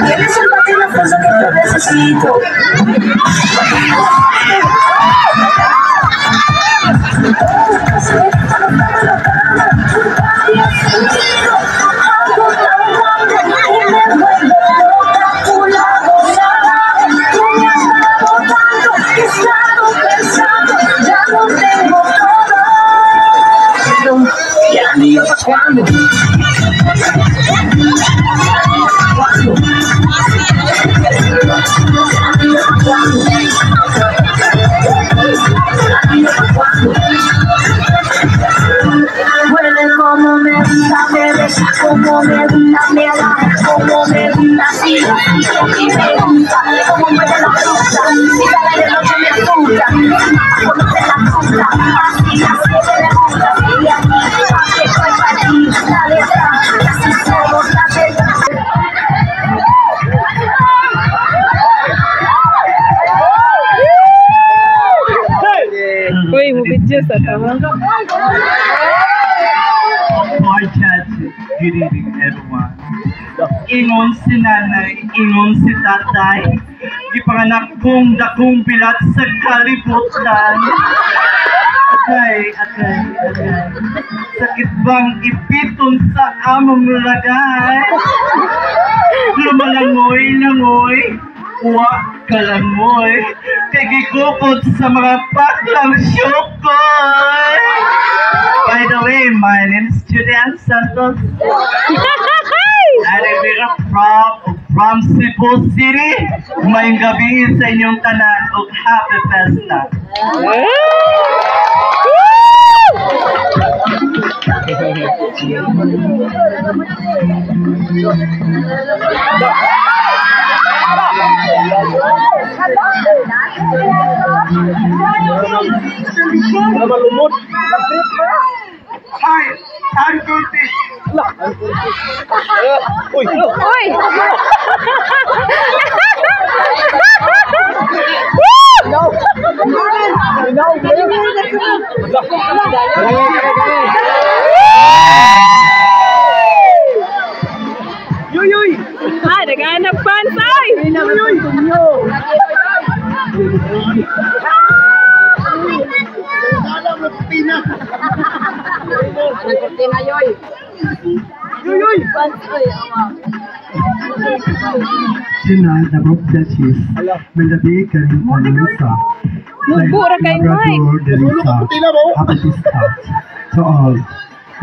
Eres el bate la fuerza que yo necesito. Huele como me gusta, me besa como me gusta, me agarra como me gusta, sí, y me gusta, como mueve la fruta, si sale de noche me asusta, conoce la fruta, así, así que me gusta, y aquí, que soy para ti, la letra, así somos la verdad. Uy, mo video sa tama. Boy chat, good evening everyone. Ingon si nanay, ingon si tatay, ipanganak kong dakong bilat sa kalibutan. Atay. Sakit bang ipiton sa among lagay? Lumalangoy, uwa kalangoy, kay gikupot sa mga patlang syukoy. By the way, my name is Julian Santos. I'm from Cebu City. Mayong gabi sa inyong tanan ug happy festa. Hi, I'm Kurti. Uy! Yuy! Ah, naghanap fans ay! Sina dabok sa cheese. Malabi ka rin pa Lusa. Bura kay Mike. Apatista. To all,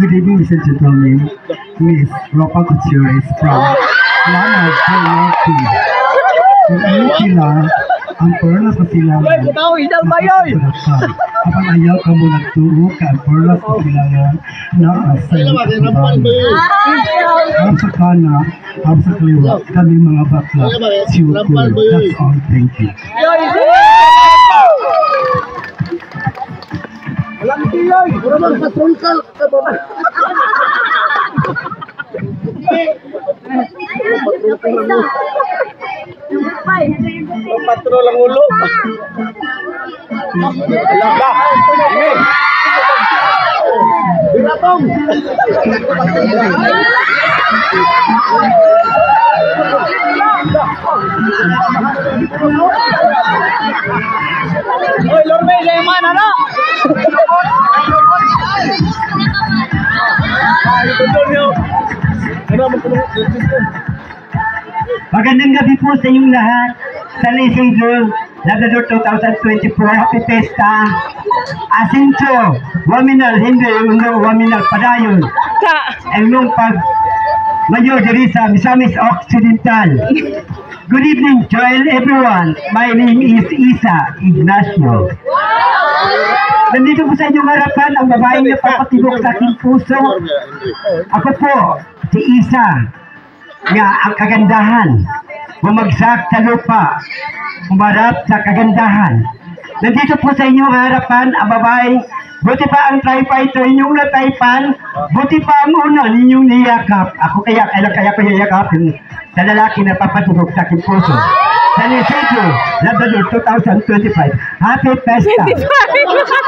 good evening, Mr. Gentlemen. Miss Ropa Couture is from Lanag, Philippines. Kung ano sila, ang perlas na sila kapag ayaw ka mo nagturo ka ang perlas na sila na asay ang sa kana, ang sa kaliwa kami mga bakla siukur. That's all, thank you. Walang tiyoy! Walang patrol ka! Patrol ang ulo. Alam ba? Binatong. Oy, lorme, leman ano? Magandang gabi po sa inyong lahat sa Leisure Labrador 2024 Happy Festa. Asinto, waminal, hindi waminal padayon. Ang nung pag mayor diri sa Misamis Occidental. Good evening to everyone. My name is Isa Ignacio. Nandito po sa inyong harapan ang babaeng napapatibok sa aking puso. Ako po, si Isa, nga ang kagandahan, bumagsak sa lupa, umarap sa kagandahan. Nandito po sa inyong harapan ang babaeng Buti pa ang tri-fighter inyong nataypan, buti pa ang una ninyong niyakap. Ako kaya ko yayakapin sa lalaki na papatugog sa aking puso. San Isidro, Labrador 2025. Happy Festa! 25.